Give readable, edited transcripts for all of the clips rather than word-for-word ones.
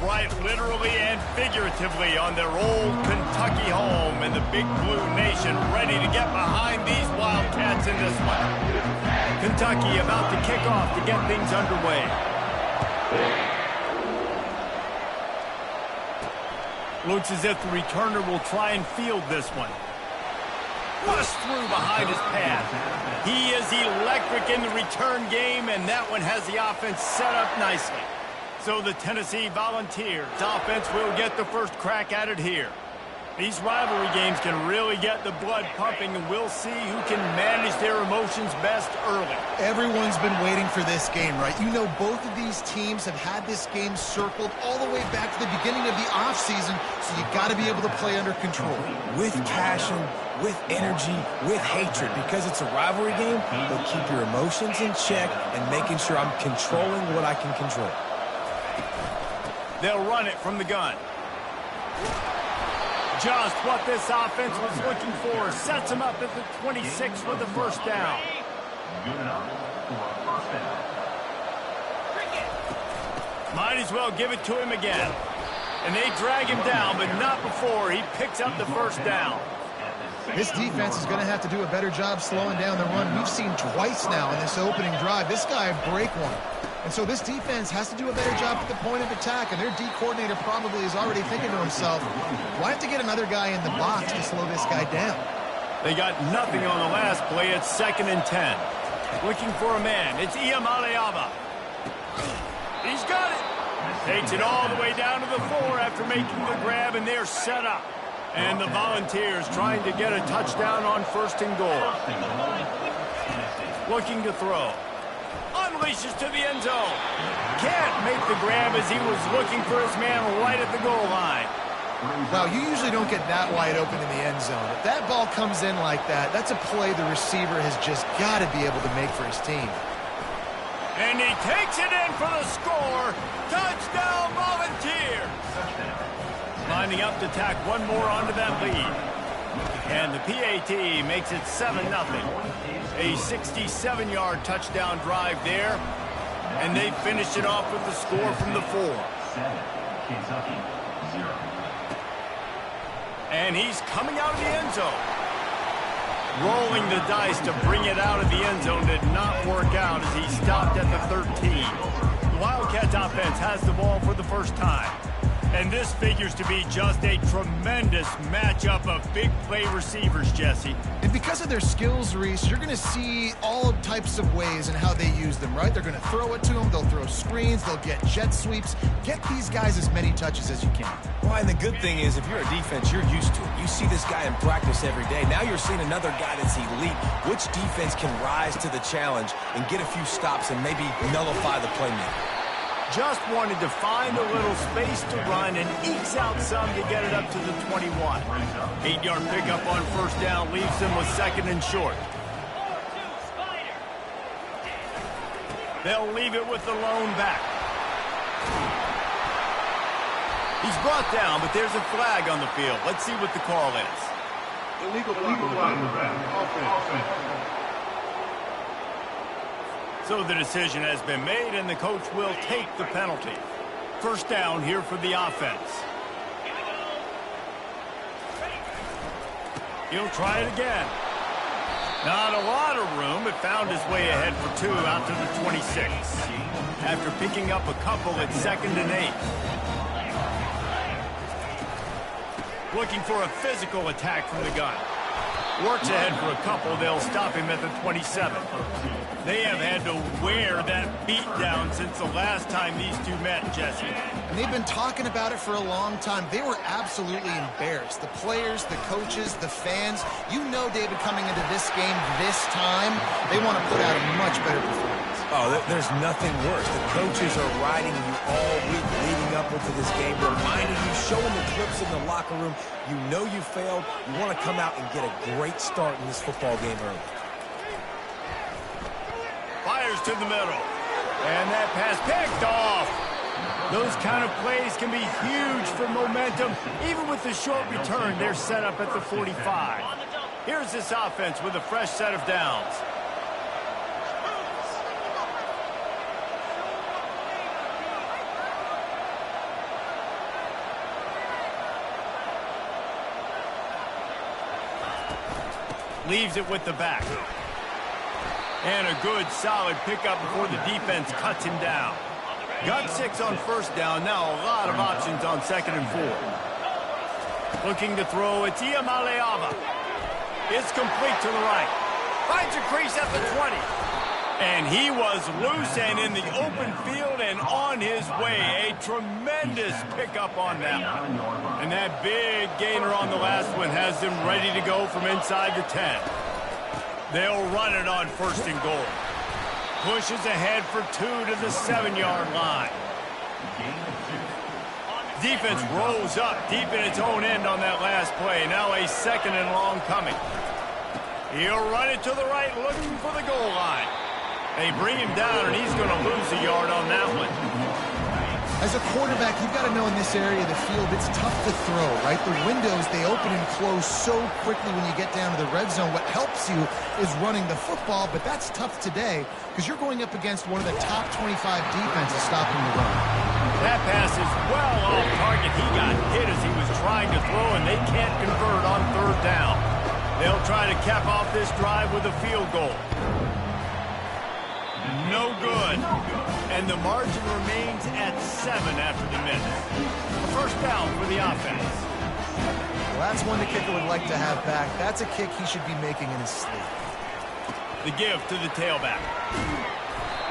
right literally and figuratively on their old Kentucky home, and the Big Blue Nation ready to get behind these Wildcats in this one. Kentucky about to kick off to get things underway. Looks as if the returner will try and field this one. Rushed through behind his path. He is electric in the return game, and that one has the offense set up nicely. So the Tennessee Volunteers offense will get the first crack at it here. These rivalry games can really get the blood pumping, and we'll see who can manage their emotions best early. Everyone's been waiting for this game, right? You know, both of these teams have had this game circled all the way back to the beginning of the offseason, so you got to be able to play under control. With passion, with energy, with hatred, because it's a rivalry game, but keep your emotions in check and making sure I'm controlling what I can control. They'll run it from the gun. Just what this offense was looking for. Sets him up at the 26 with the first down. Might as well give it to him again. And they drag him down, but not before he picks up the first down. This defense is going to have to do a better job slowing down the run. We've seen twice now in this opening drive. This guy break one. And so this defense has to do a better job at the point of attack, and their D coordinator probably is already thinking to himself, why have to get another guy in the box to slow this guy down? They got nothing on the last play. It's 2nd and 10. Looking for a man. It's Iamaleava. He's got it. Takes it all the way down to the 4 after making the grab, and they're set up. And the Volunteers trying to get a touchdown on 1st and goal. Looking to throw. Unleashes to the end zone. Can't make the grab as he was looking for his man right at the goal line. Wow, you usually don't get that wide open in the end zone. If that ball comes in like that, that's a play the receiver has just got to be able to make for his team. And he takes it in for the score. Touchdown, Volunteers. Lining up to tack one more onto that lead. And the PAT makes it 7-0. A 67-yard touchdown drive there. And they finish it off with the score from the 4. Kentucky, 0. And he's coming out of the end zone. Rolling the dice to bring it out of the end zone did not work out as he stopped at the 13. The Wildcats offense has the ball for the first time. And this figures to be just a tremendous matchup of big play receivers, Jesse. And because of their skills, Reese, you're going to see all types of ways in how they use them, right? They're going to throw it to them. They'll throw screens. They'll get jet sweeps. Get these guys as many touches as you can. Well, and the good thing is, if you're a defense, you're used to it. You see this guy in practice every day. Now you're seeing another guy that's elite. Which defense can rise to the challenge and get a few stops and maybe nullify the playmaker? Just wanted to find a little space to run and ekes out some to get it up to the 21. 8-yard pickup on 1st down leaves them with 2nd and short. They'll leave it with the lone back. He's brought down, but there's a flag on the field. Let's see what the call is. Illegal flag. Offense. So the decision has been made, and the coach will take the penalty. 1st down here for the offense. He'll try it again. Not a lot of room, but found his way ahead for 2 out to the 26. After picking up a couple at 2nd and 8. Looking for a physical attack from the gun. Works ahead for a couple. They'll stop him at the 27. They have had to wear that beat down since the last time these two met, Jesse. And they've been talking about it for a long time. They were absolutely embarrassed. The players, the coaches, the fans. You know, David, coming into this game this time, they want to put out a much better performance. Oh, there's nothing worse. The coaches are riding you all week leading up into this game, reminding you, showing the clips in the locker room. You know you failed. You want to come out and get a great start in this football game early. Fires to the middle. And that pass picked off. Those kind of plays can be huge for momentum. Even with the short return, they're set up at the 45. Here's this offense with a fresh set of downs. Leaves it with the back. And a good, solid pickup before the defense cuts him down. Got 6 on first down. Now a lot of options on 2nd and 4. Looking to throw. It's Iamaleava. It's complete to the right. Finds a crease at the 20. And he was loose and in the open field and on his way. A tremendous pickup on that one. And that big gainer on the last one has him ready to go from inside the 10. They'll run it on 1st and goal. Pushes ahead for 2 to the 7-yard line. Defense rolls up deep in its own end on that last play. Now a 2nd and long coming. He'll run it to the right, looking for the goal line. They bring him down, and he's going to lose a yard on that one. As a quarterback, you've got to know in this area of the field, it's tough to throw, right? The windows, they open and close so quickly when you get down to the red zone. What helps you is running the football, but that's tough today because you're going up against one of the top 25 defenses stopping the run. That pass is well off target. He got hit as he was trying to throw, and they can't convert on 3rd down. They'll try to cap off this drive with a field goal. No good. And the margin remains at 7 after the minute. A 1st down for the offense. Well, that's one the kicker would like to have back. That's a kick he should be making in his sleep. The give to the tailback.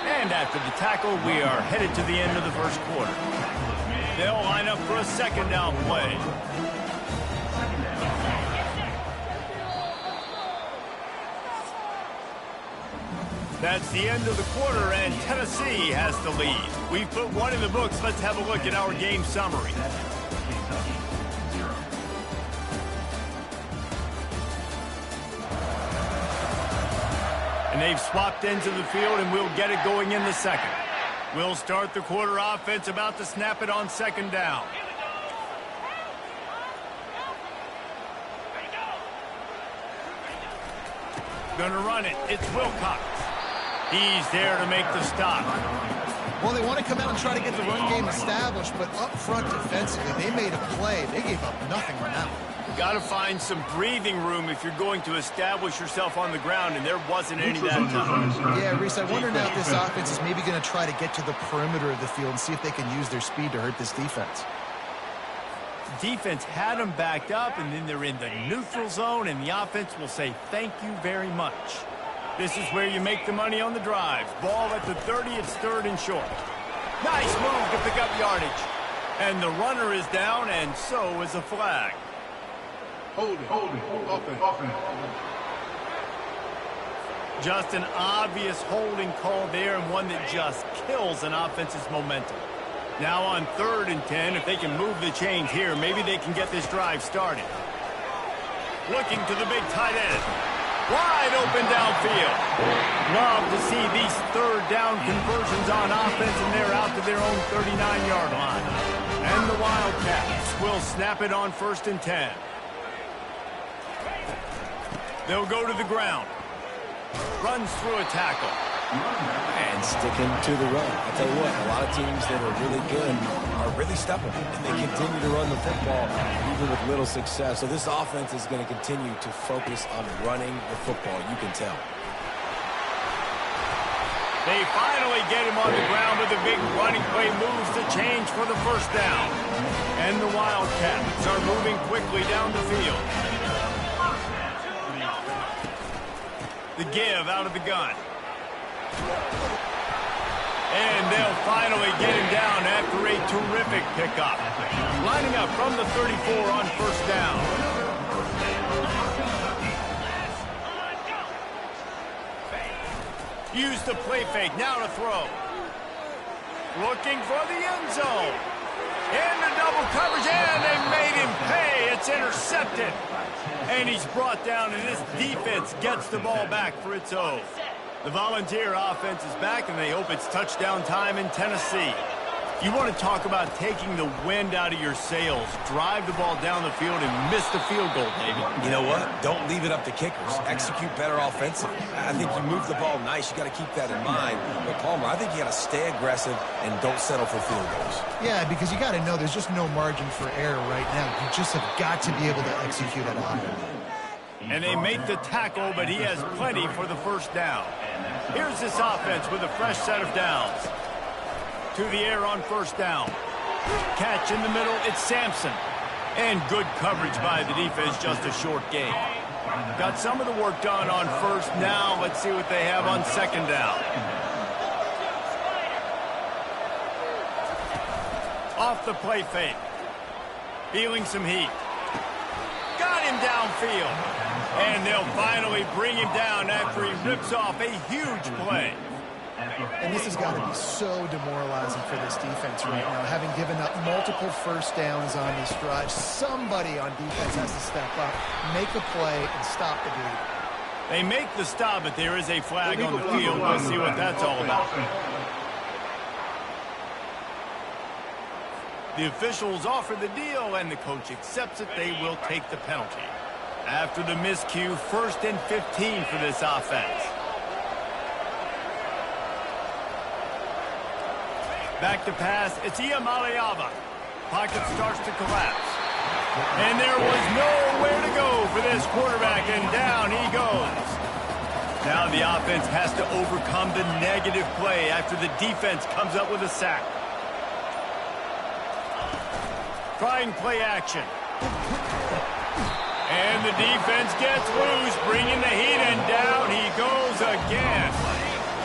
And after the tackle, we are headed to the end of the 1st quarter. They'll line up for a 2nd down play. That's the end of the quarter, and Tennessee has the lead. We've put 1 in the books. Let's have a look at our game summary. And they've swapped ends of the field, and we'll get it going in the 2nd. We'll start the quarter offense, about to snap it on 2nd down. Gonna run it. It's Wilcox. He's there to make the stop. Well, they want to come out and try to get the run game established, but up front defensively, they made a play. They gave up nothing on that one. Got to find some breathing room if you're going to establish yourself on the ground, and there wasn't any that time. Yeah, Reese, I wonder now if this offense is maybe going to try to get to the perimeter of the field and see if they can use their speed to hurt this defense. Defense had them backed up, and then they're in the neutral zone, and the offense will say thank you very much. This is where you make the money on the drive. Ball at the 30, it's 3rd and short. Nice move to pick up yardage. And the runner is down, and so is a flag. Hold it, offense. Just an obvious holding call there, and one that just kills an offense's momentum. Now on 3rd and 10, if they can move the chains here, maybe they can get this drive started. Looking to the big tight end. Wide open downfield. Love to see these 3rd down conversions on offense, and they're out to their own 39-yard line. And the Wildcats will snap it on 1st and 10. They'll go to the ground. Runs through a tackle. And sticking to the run. I'll tell you what, a lot of teams that are really good are really stubborn, and they continue to run the football even with little success. So this offense is going to continue to focus on running the football, you can tell. They finally get him on the ground with a big running play, moves the change for the 1st down. And the Wildcats are moving quickly down the field. The give out of the gun. And they'll finally get him down after a terrific pickup. Lining up from the 34 on 1st down. Use the play fake, now to throw. Looking for the end zone. Into double coverage, and they made him pay. It's intercepted. And he's brought down, and this defense gets the ball back for its own. The Volunteer offense is back, and they hope it's touchdown time in Tennessee. You want to talk about taking the wind out of your sails. Drive the ball down the field and miss the field goal, David. You know what? Don't leave it up to kickers. Execute better offensively. I think you move the ball nice. You got to keep that in mind. But, Palmer, I think you got to stay aggressive and don't settle for field goals. Yeah, because you got to know there's just no margin for error right now. You just have got to be able to execute at a high level. And they make the tackle, but he has plenty for the first down. Here's this offense with a fresh set of downs. To the air on first down. Catch in the middle, it's Sampson. And good coverage by the defense, just a short gain. Got some of the work done on first. Now let's see what they have on second down. Off the play fake. Feeling some heat. Got him downfield. And they'll finally bring him down after he rips off a huge play. And this has got to be so demoralizing for this defense right now, having given up multiple first downs on this drive. Somebody on defense has to step up, make a play, and stop the bleed. They make the stop, but there is a flag on the field. We'll see what that's all about. The officials offer the deal, and the coach accepts it. They will take the penalty. After the miscue, 1st and 15 for this offense. Back to pass, it's Iamaleava. Pocket starts to collapse. And there was nowhere to go for this quarterback, and down he goes. Now the offense has to overcome the negative play after the defense comes up with a sack. Trying play action. And the defense gets loose, bringing the heat, and down he goes again.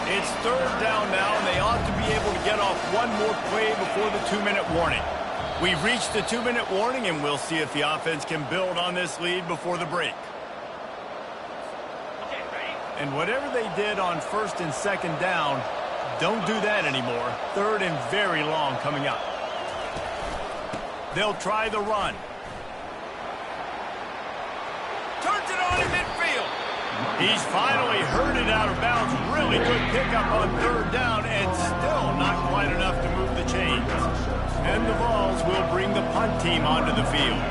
It's 3rd down now, and they ought to be able to get off one more play before the 2-minute warning. We've reached the 2-minute warning, and we'll see if the offense can build on this lead before the break. And whatever they did on 1st and 2nd down, don't do that anymore. 3rd and very long coming up. They'll try the run. Turns it on in midfield. He's finally herded out of bounds. Really good pickup on 3rd down, and still not quite enough to move the chains. And the Vols will bring the punt team onto the field.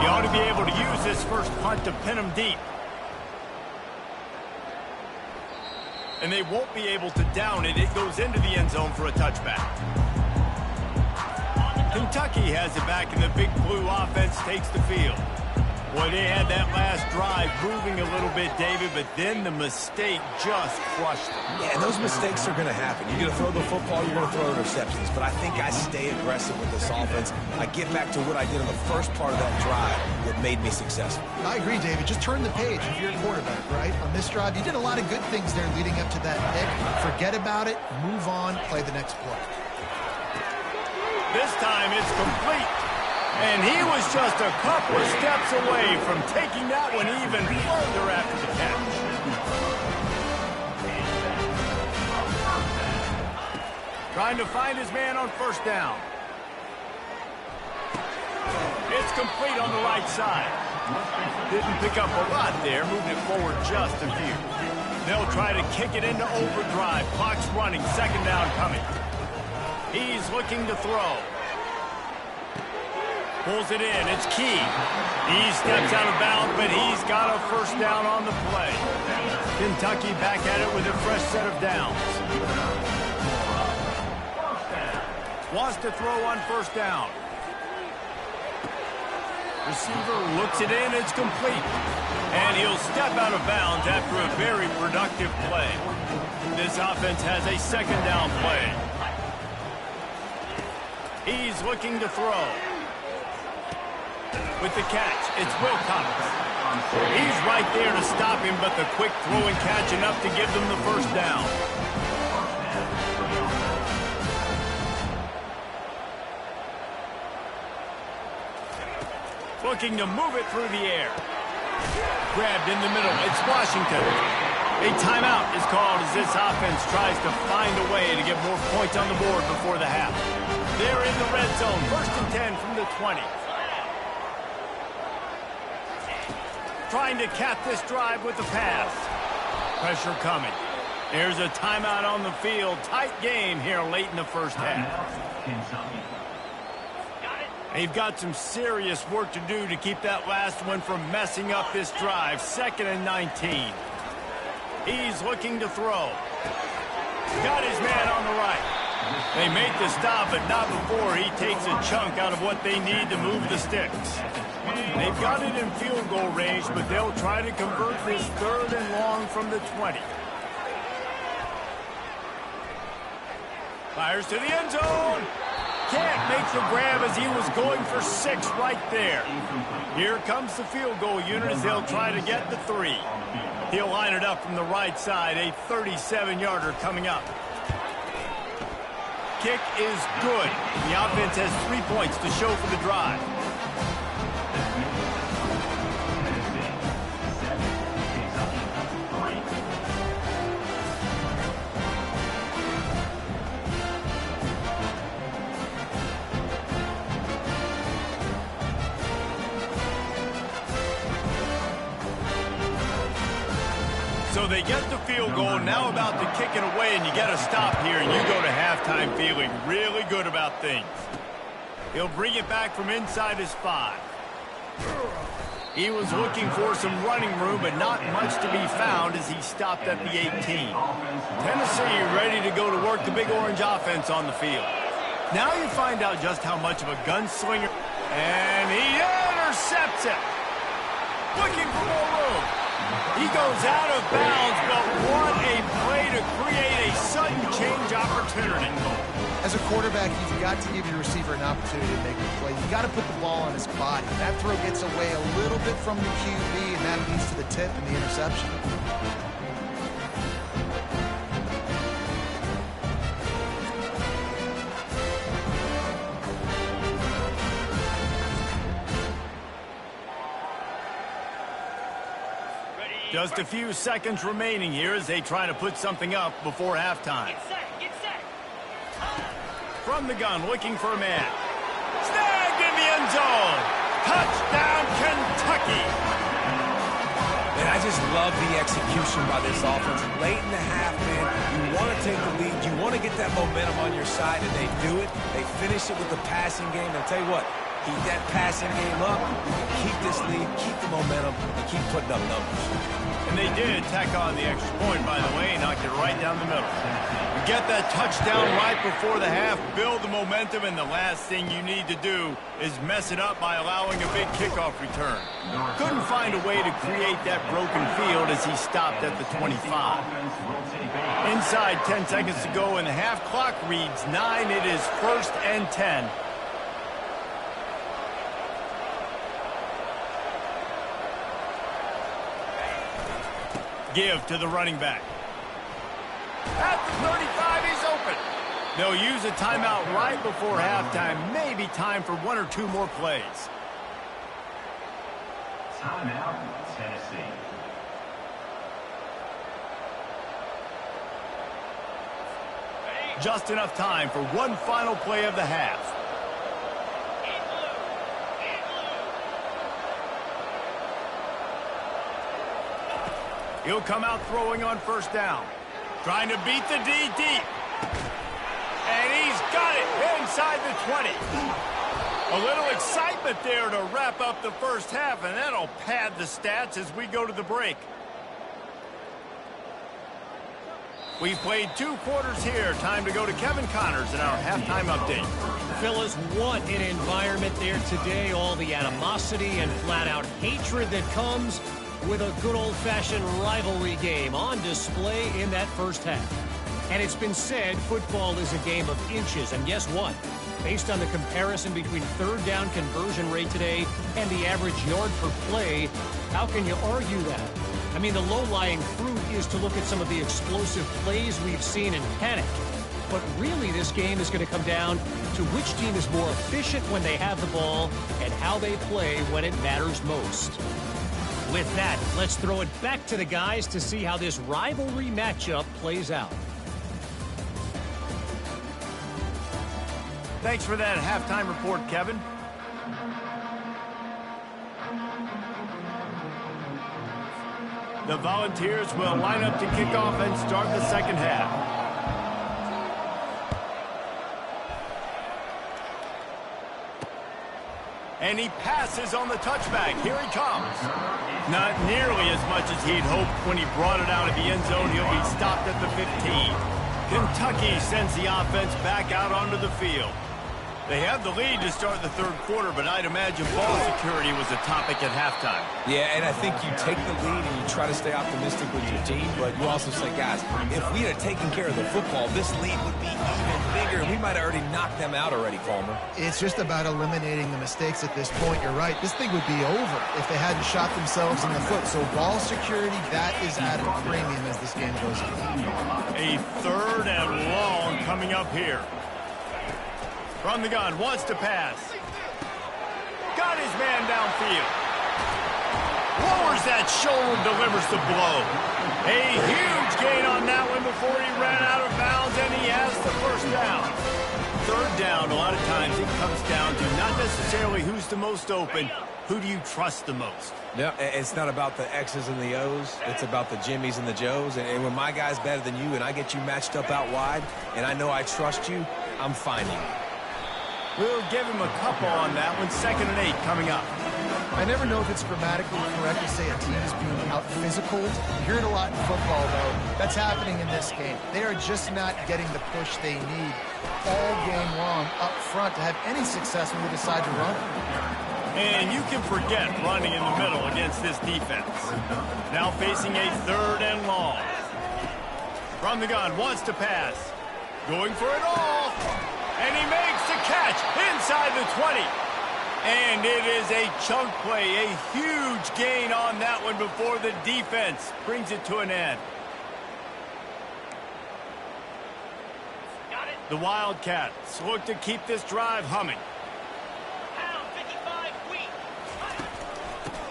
He ought to be able to use this first punt to pin them deep. And they won't be able to down it. It goes into the end zone for a touchback. Kentucky has it back, and the Big Blue offense takes the field. Boy, they had that last drive moving a little bit, David, but then the mistake just crushed them. Yeah, and those mistakes are going to happen. You're going to throw the football, you're going to throw interceptions. But I think I stay aggressive with this offense. I get back to what I did in the first part of that drive that made me successful. I agree, David. Just turn the page if you're a quarterback, right? On this drive, you did a lot of good things there leading up to that pick. Forget about it, move on, play the next play. This time it's complete. And he was just a couple of steps away from taking that one even further after the catch. Trying to find his man on 1st down. It's complete on the right side. Didn't pick up a lot there, moving it forward just a few. They'll try to kick it into overdrive. Clock's running, 2nd down coming. He's looking to throw. Pulls it in. It's Key. He steps out of bounds, but he's got a 1st down on the play. Kentucky back at it with a fresh set of downs. Wants to throw on 1st down. Receiver looks it in. It's complete. And he'll step out of bounds after a very productive play. This offense has a 2nd down play. He's looking to throw. With the catch, it's Wilcox. He's right there to stop him, but the quick throw and catch enough to give them the 1st down. Looking to move it through the air. Grabbed in the middle, it's Washington. A timeout is called as this offense tries to find a way to get more points on the board before the half. They're in the red zone, 1st and 10 from the 20. Trying to cap this drive with the pass. Pressure coming. There's a timeout on the field. Tight game here late in the 1st half. They've got some serious work to do to keep that last one from messing up this drive. 2nd and 19. He's looking to throw. Got his man on the right. They make the stop, but not before he takes a chunk out of what they need to move the sticks. They've got it in field goal range, but they'll try to convert this 3rd and long from the 20. Fires to the end zone. Can't make the grab as he was going for 6 right there. Here comes the field goal unit as they'll try to get the 3. He'll line it up from the right side, a 37-yarder coming up. Kick is good. The offense has 3 points to show for the drive. So they get the field goal, now about to kick it away, and you get a stop here, and you go to halftime feeling really good about things. He'll bring it back from inside his 5. He was looking for some running room, but not much to be found as he stopped at the 18. Tennessee ready to go to work the Big Orange offense on the field. Now you find out just how much of a gunslinger, and he intercepts it. Looking for more room. He goes out of bounds, but what a play to create a sudden change opportunity. As a quarterback, you've got to give your receiver an opportunity to make a play. You've got to put the ball on his body. That throw gets away a little bit from the QB, and that leads to the tip and the interception. Just a few seconds remaining here as they try to put something up before halftime. Get set. From the gun, looking for a man. Snagged in the end zone. Touchdown, Kentucky. And I just love the execution by this offense. Late in the half, man, you want to take the lead. You want to get that momentum on your side, and they do it. They finish it with the passing game. And I'll tell you what, keep that passing game up. You can keep this lead, keep the momentum, and keep putting up numbers. And they did tack on the extra point, by the way, knocked it right down the middle. You get that touchdown right before the half, build the momentum, and the last thing you need to do is mess it up by allowing a big kickoff return. Couldn't find a way to create that broken field as he stopped at the 25. Inside 10 seconds to go, and the half clock reads 9. It is 1st and 10. Give to the running back. At the 35, he's open. They'll use a timeout right before halftime. Maybe time for 1 or 2 more plays. Timeout, Tennessee. Just enough time for one final play of the half. He'll come out throwing on 1st down. Trying to beat the D deep. And he's got it inside the 20. A little excitement there to wrap up the first half, and that'll pad the stats as we go to the break. We've played 2 quarters here. Time to go to Kevin Connors in our halftime update. Fellas, what an environment there today. All the animosity and flat-out hatred that comes with a good old-fashioned rivalry game on display in that first half. And it's been said football is a game of inches. And guess what? Based on the comparison between 3rd down conversion rate today and the average yard per play, how can you argue that? I mean, the low-lying fruit is to look at some of the explosive plays we've seen and panic. But really, this game is going to come down to which team is more efficient when they have the ball and how they play when it matters most. With that, let's throw it back to the guys to see how this rivalry matchup plays out. Thanks for that halftime report, Kevin. The Volunteers will line up to kick off and start the second half. And he passes on the touchback. Here he comes. Not nearly as much as he'd hoped when he brought it out of the end zone. He'll be stopped at the 15. Kentucky sends the offense back out onto the field. They have the lead to start the third quarter, but I'd imagine ball security was a topic at halftime. Yeah, and I think you take the lead and you try to stay optimistic with your team, but you also say, guys, if we had taken care of the football, this lead would be even bigger, and we might have already knocked them out already, Palmer. It's just about eliminating the mistakes at this point. You're right. This thing would be over if they hadn't shot themselves in the foot. So ball security, that is at a premium as this game goes on. A third and long coming up here. From the gun, wants to pass. Got his man downfield. Lowers that shoulder, delivers the blow. A huge gain on that one before he ran out of bounds, and he has the first down. Third down, a lot of times it comes down to not necessarily who's the most open, who do you trust the most? Yeah, it's not about the X's and the O's. It's about the Jimmies and the Joes. And when my guy's better than you and I get you matched up out wide and I know I trust you, I'm finding you. We'll give him a couple on that one. 2nd and 8 coming up. I never know if it's grammatically correct to say a team is being out-physical. You hear it a lot in football, though. That's happening in this game. They are just not getting the push they need all game long up front to have any success when they decide to run. And you can forget running in the middle against this defense. Now facing a third and long. From the gun, wants to pass. Going for it all. And he makes the catch inside the 20. And it is a chunk play, a huge gain on that one before the defense brings it to an end. The Wildcats look to keep this drive humming.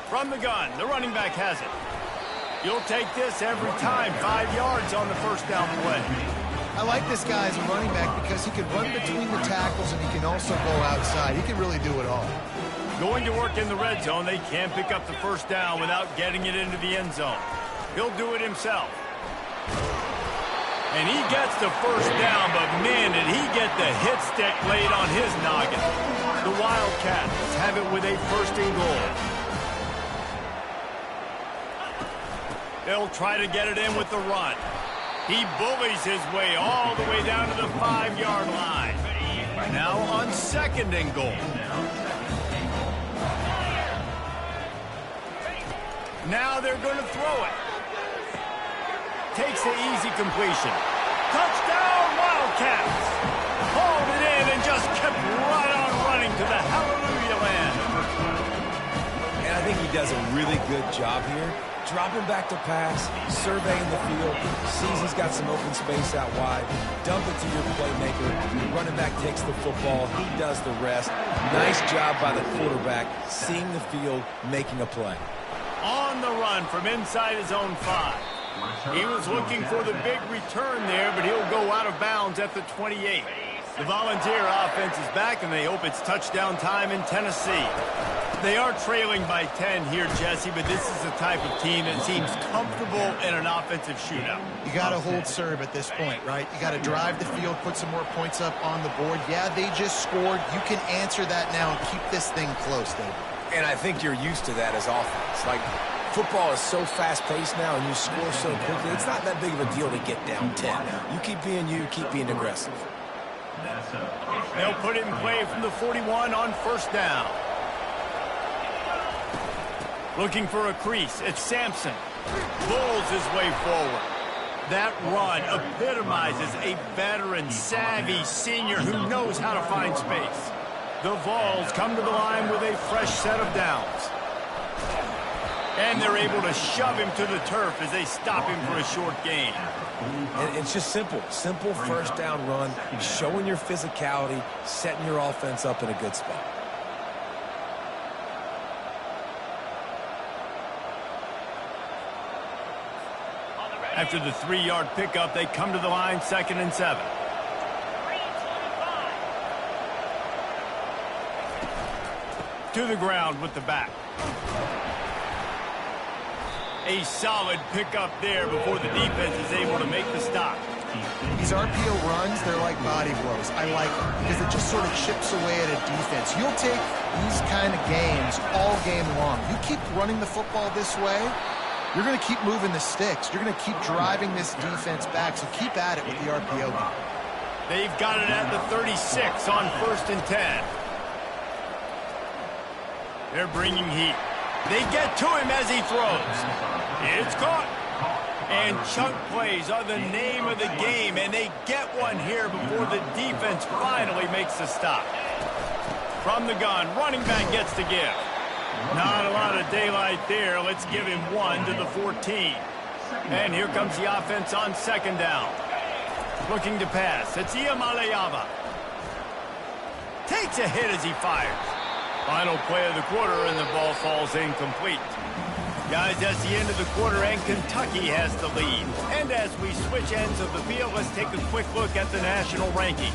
From the gun, the running back has it. You'll take this every time. 5 yards on the first down play. I like this guy as a running back because he can run between the tackles and he can also go outside. He can really do it all. Going to work in the red zone, they can't pick up the first down without getting it into the end zone. He'll do it himself. And he gets the first down, but man, did he get the hit stick laid on his noggin. The Wildcats have it with a 1st and goal. They'll try to get it in with the run. He bullies his way all the way down to the 5-yard line. Now on 2nd and goal. Now they're going to throw it. Takes the easy completion. Touchdown, Wildcats! Hauled it in and just kept right on running to the hallelujah land. And I think he does a really good job here. Dropping back to pass, surveying the field, sees he's got some open space out wide, dump it to your playmaker, your running back takes the football, he does the rest. Nice job by the quarterback, seeing the field, making a play. On the run from inside his own 5. He was looking for the big return there, but he'll go out of bounds at the 28. The Volunteer offense is back, and they hope it's touchdown time in Tennessee. They are trailing by 10 here, Jesse, but this is the type of team that seems comfortable in an offensive shootout. You got to hold serve at this point, right? You got to drive the field, put some more points up on the board. Yeah, they just scored. You can answer that now and keep this thing close, David. And I think you're used to that as offense. Like, football is so fast-paced now and you score so quickly, it's not that big of a deal to get down 10. You keep being you, keep being aggressive. They'll put it in play from the 41 on 1st down. Looking for a crease. It's Sampson. Pulls his way forward. That run epitomizes a veteran, savvy senior who knows how to find space. The Vols come to the line with a fresh set of downs. And they're able to shove him to the turf as they stop him for a short gain. And it's just simple. Simple 1st down run, showing your physicality, setting your offense up in a good spot. After the 3-yard pickup, they come to the line 2nd and 7. To the ground with the back. A solid pickup there before the defense is able to make the stop. These RPO runs, they're like body blows. I like them because it just sort of chips away at a defense. You'll take these kind of games all game long. You keep running the football this way, You're going to keep moving the sticks. You're going to keep driving this defense back, so keep at it with the RPO. They've got it at the 36 on 1st and 10. They're bringing heat. They get to him as he throws. It's caught. And chunk plays are the name of the game, and they get one here before the defense finally makes the stop. From the gun, running back gets to give. Not a lot of daylight there. Let's give him one to the 14. And here comes the offense on 2nd down. Looking to pass. It's Iamaleava. Takes a hit as he fires. Final play of the quarter, and the ball falls incomplete. Guys, that's the end of the quarter, and Kentucky has the lead. And as we switch ends of the field, let's take a quick look at the national rankings.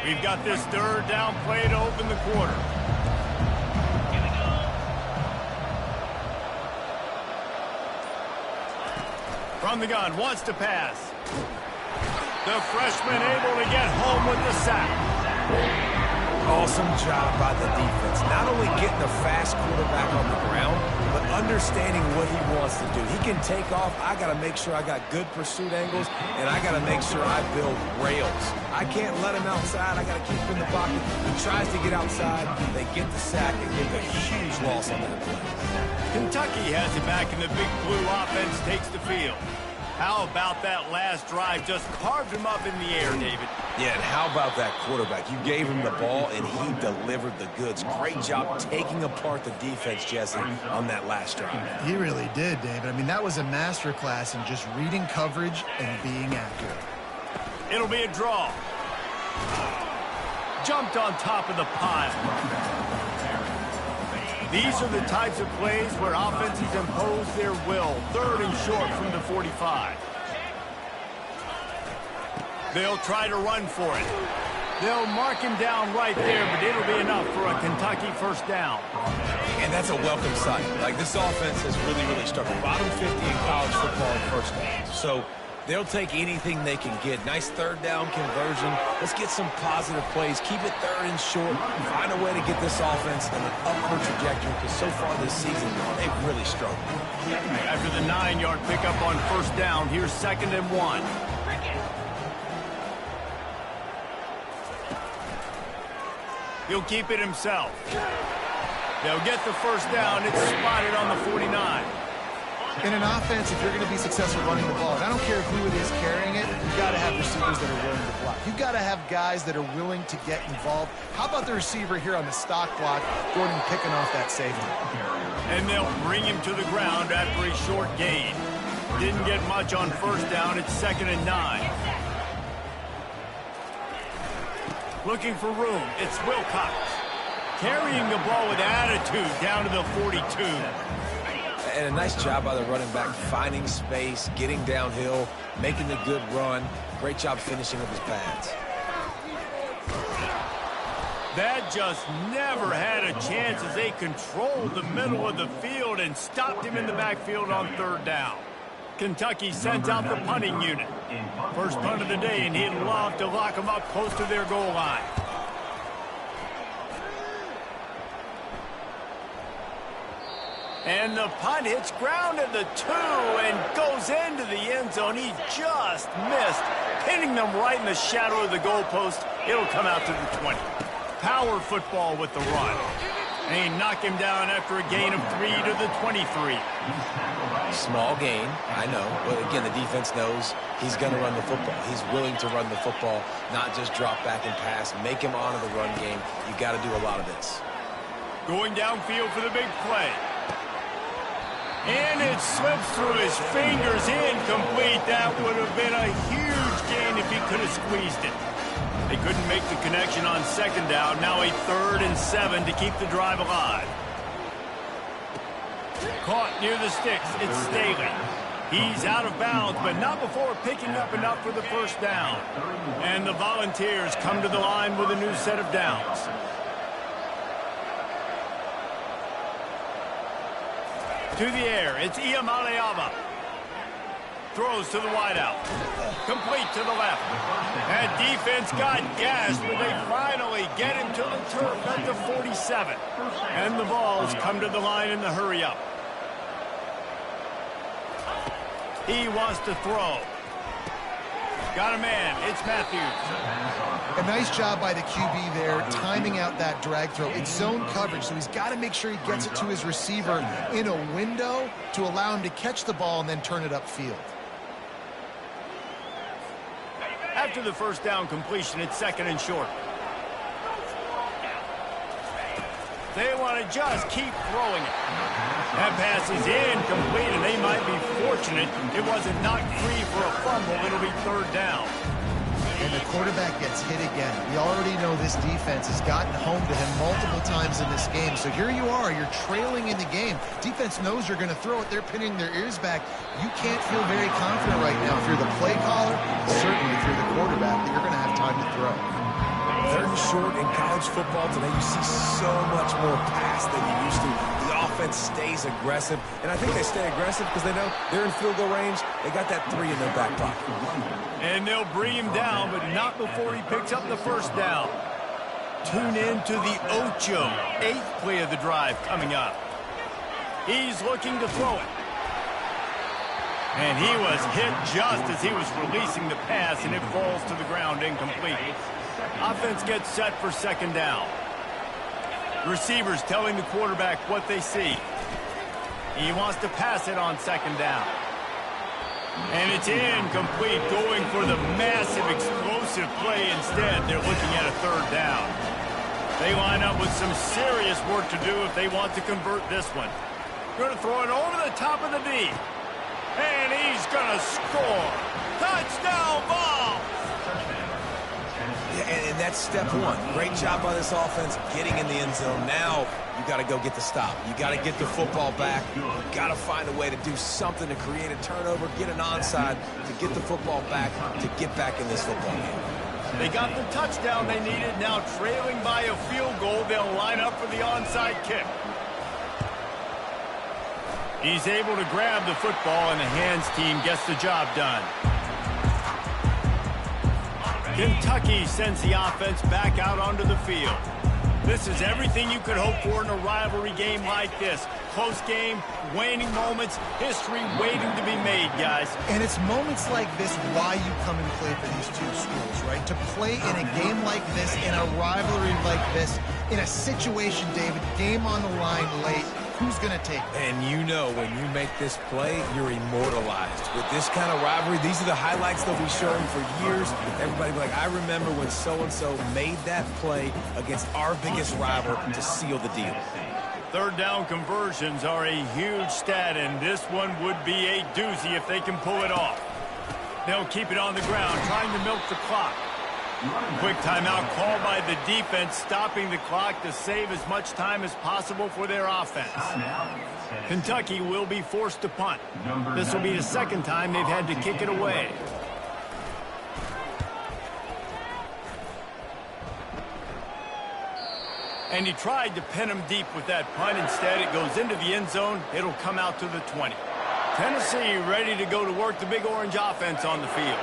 We've got this 3rd down play to open the quarter. From the gun, wants to pass. The freshman able to get home with the sack. Awesome job by the defense. Not only getting a fast quarterback on the ground, but understanding what he wants to do. He can take off. I got to make sure I got good pursuit angles, and I got to make sure I build rails. I can't let him outside. I got to keep him in the pocket. He tries to get outside. They get the sack and give a huge loss on that play. Kentucky has it back, and the big blue offense takes the field. How about that last drive? Just carved him up in the air, David. Yeah, and how about that quarterback? You gave him the ball, and he delivered the goods. Great job taking apart the defense, Jesse, on that last drive. He really did, David. I mean, that was a masterclass in just reading coverage and being accurate. It'll be a draw. Jumped on top of the pile. These are the types of plays where offenses impose their will. 3rd and short from the 45. They'll try to run for it. They'll mark him down right there, but it'll be enough for a Kentucky 1st down. And that's a welcome sight. Like, this offense has really struggled. Bottom 50 in college football in 1st downs. So they'll take anything they can get. Nice 3rd down conversion. Let's get some positive plays. Keep it 3rd and short. Find a way to get this offense in an upward trajectory, because so far this season, they've really struggled. After the 9-yard pickup on 1st down, here's 2nd and 1. He'll keep it himself. They'll get the 1st down. It's spotted on the 49. In an offense, if you're going to be successful running the ball, and I don't care who it is carrying it, you've got to have receivers that are willing to block. You've got to have guys that are willing to get involved. How about the receiver here on the stock block, going and picking off that safety? And they'll bring him to the ground after a short gain. Didn't get much on 1st down. It's 2nd and 9. Looking for room. It's Wilcox. Carrying the ball with attitude down to the 42. And a nice job by the running back, finding space, getting downhill, making the good run. Great job finishing with his pads. That just never had a chance as they controlled the middle of the field and stopped him in the backfield on 3rd down. Kentucky sends out the punting unit. First punt of the day, and he'd love to lock them up close to their goal line. And the punt hits ground at the 2 and goes into the end zone. He just missed, pinning them right in the shadow of the goalpost. It'll come out to the 20. Power football with the run. And he knocked him down after a gain of 3 to the 23. Small gain, I know. But again, the defense knows he's going to run the football. He's willing to run the football, not just drop back and pass. Make him honor the run game. You got to do a lot of this. Going downfield for the big play. And it slips through his fingers, incomplete. That would have been a huge gain if he could have squeezed it. They couldn't make the connection on 2nd down. Now a 3rd and 7 to keep the drive alive. Caught near the sticks. It's Staley. He's out of bounds, but not before picking up enough for the 1st down. And the Volunteers come to the line with a new set of downs. To the air, it's Iamaleava. throws to the wideout. Complete to the left. And defense got gassed, but they finally get him to the turf at the 47. And the balls come to the line in the hurry-up. He wants to throw. Got a man. It's Matthews. A nice job by the QB there, timing out that drag throw. It's zone coverage, so he's got to make sure he gets it to his receiver in a window to allow him to catch the ball and then turn it upfield. After the first down completion, it's 2nd and short. They want to just keep throwing it. That pass is incomplete, and they might be fortunate it wasn't knocked free for a fumble. It'll be 3rd down. And the quarterback gets hit again. We already know this defense has gotten home to him multiple times in this game. So here you are, you're trailing in the game. Defense knows you're going to throw it. They're pinning their ears back. You can't feel very confident right now if you're the play caller, certainly if you're the quarterback, that you're going to have time to throw. 3rd and short in college football today, you see so much more pass than you used to. The offense stays aggressive, and I think they stay aggressive because they know they're in field goal range. They got that 3 in their back pocket. And they'll bring him down, but not before he picks up the 1st down. Tune in to the Ocho, 8th play of the drive coming up. He's looking to throw it. And he was hit just as he was releasing the pass, and it falls to the ground incomplete. Offense gets set for 2nd down. Receivers telling the quarterback what they see. He wants to pass it on 2nd down. And it's incomplete, going for the massive explosive play instead. They're looking at a 3rd down. They line up with some serious work to do if they want to convert this one. Going to throw it over the top of the D. And he's going to score. Touchdown ball. Yeah, and that's step 1. Great job by this offense getting in the end zone. Now you got to go get the stop. You got to get the football back. You got to find a way to do something to create a turnover, get an onside, to get the football back, to get back in this football game. They got the touchdown they needed. Now trailing by a field goal, they'll line up for the onside kick. He's able to grab the football, and the hands team gets the job done. Kentucky sends the offense back out onto the field. This is everything you could hope for in a rivalry game like this. Close game, waning moments, history waiting to be made, guys. And it's moments like this why you come and play for these two schools, right? To play in a game like this, in a rivalry like this, in a situation, David, game on the line late, who's going to take it? And you know when you make this play, you're immortalized. With this kind of rivalry, these are the highlights they'll be showing for years. Everybody will be like, I remember when so-and-so made that play against our biggest rival to seal the deal. 3rd down conversions are a huge stat, and this one would be a doozy if they can pull it off. They'll keep it on the ground, trying to milk the clock. Quick timeout called by the defense, stopping the clock to save as much time as possible for their offense. Kentucky will be forced to punt. This will be the 2nd time they've had to kick it away. And he tried to pin him deep with that punt. Instead, it goes into the end zone. It'll come out to the 20. Tennessee ready to go to work the Big Orange offense on the field.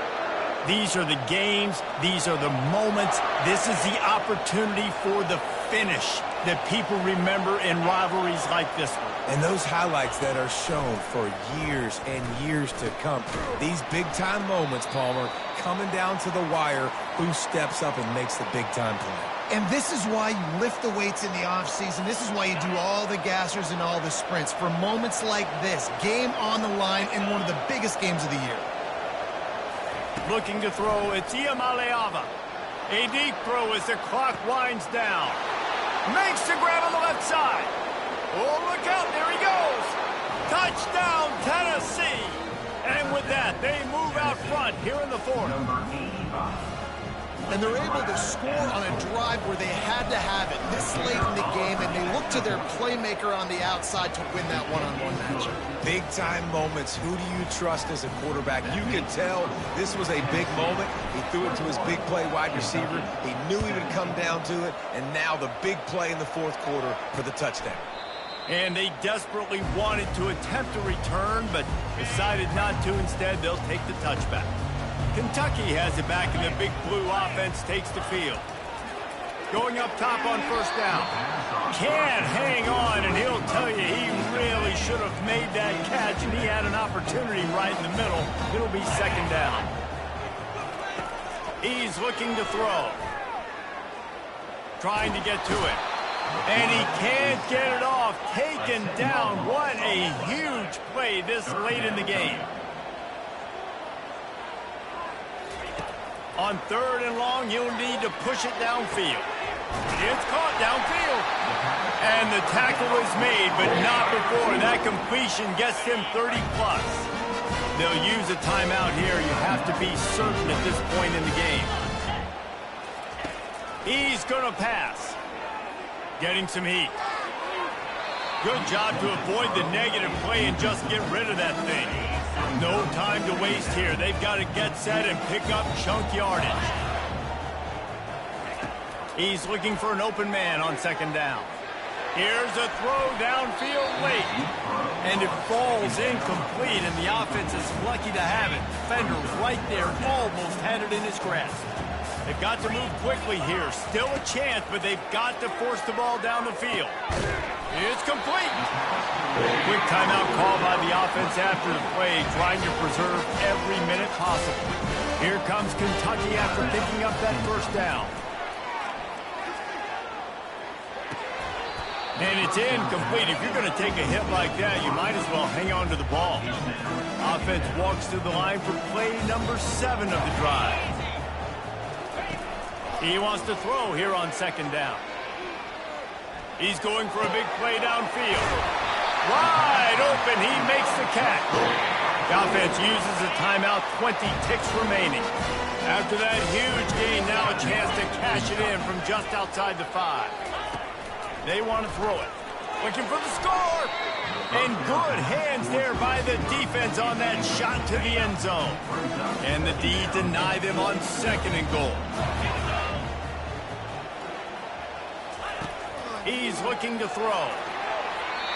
These are the games. These are the moments. This is the opportunity for the finish that people remember in rivalries like this one. And those highlights that are shown for years and years to come. These big-time moments, Palmer, coming down to the wire, who steps up and makes the big-time play. And this is why you lift the weights in the offseason. This is why you do all the gassers and all the sprints. For moments like this, game on the line in one of the biggest games of the year. Looking to throw, it's Iamaleava. A deep throw as the clock winds down. Makes the grab on the left side. Oh, look out, there he goes. Touchdown, Tennessee. And with that, they move out front here in the 4th. And they're able to score on a drive where they had to have it this late in the game, and they look to their playmaker on the outside to win that one-on-one matchup. Big-time moments. Who do you trust as a quarterback? You can tell this was a big moment. He threw it to his big play wide receiver. He knew he would come down to it, and now the big play in the 4th quarter for the touchdown. And they desperately wanted to attempt a return, but decided not to. Instead, they'll take the touchback. Kentucky has it back, and the big blue offense takes the field. Going up top on first down. Can't hang on, and he'll tell you he really should have made that catch, and he had an opportunity right in the middle. It'll be second down. He's looking to throw. Trying to get to it. And he can't get it off. Taken down. What a huge play this late in the game. On third and long, you'll need to push it downfield. It's caught downfield. And the tackle is made, but not before. That completion gets him 30-plus. They'll use a timeout here. You have to be certain at this point in the game. He's going to pass. Getting some heat. Good job to avoid the negative play and just get rid of that thing. No time to waste here. They've got to get set and pick up chunk yardage. He's looking for an open man on second down. Here's a throw downfield late. And it falls incomplete, and the offense is lucky to have it. Defender right there, almost had it in his grasp. They've got to move quickly here. Still a chance, but they've got to force the ball down the field. It's complete. Quick timeout call by the offense after the play, trying to preserve every minute possible. Here comes Kentucky after picking up that first down. And it's incomplete. If you're going to take a hit like that, you might as well hang on to the ball. Offense walks to the line for play number 7 of the drive. He wants to throw here on second down. He's going for a big play downfield. Wide open, he makes the catch. The offense uses a timeout, 20 ticks remaining. After that huge gain, now a chance to cash it in from just outside the 5. They want to throw it. Looking for the score. And good hands there by the defense on that shot to the end zone. And the D deny them on second and goal. He's looking to throw.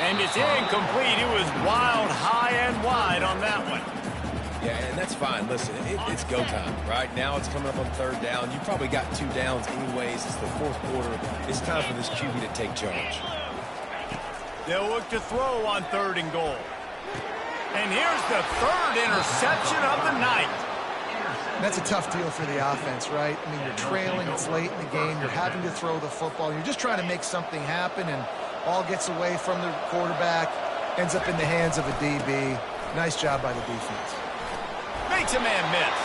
And it's incomplete. It was wild, high and wide on that one. Yeah, and that's fine. Listen, it's go time. Right now it's coming up on third down. You probably got 2 downs anyways. It's the fourth quarter. It's time for this QB to take charge. They'll look to throw on third and goal. And here's the third interception of the night. That's a tough deal for the offense, right? I mean, you're trailing, it's late in the game, you're having to throw the football, you're just trying to make something happen, and all gets away from the quarterback, ends up in the hands of a DB. Nice job by the defense. Makes a man miss.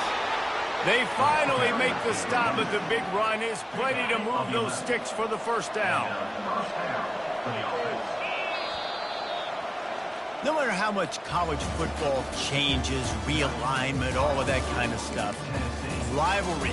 They finally make the stop, but the big run is plenty to move those sticks for the first down. No matter how much college football changes, realignment, all of that kind of stuff, rivalry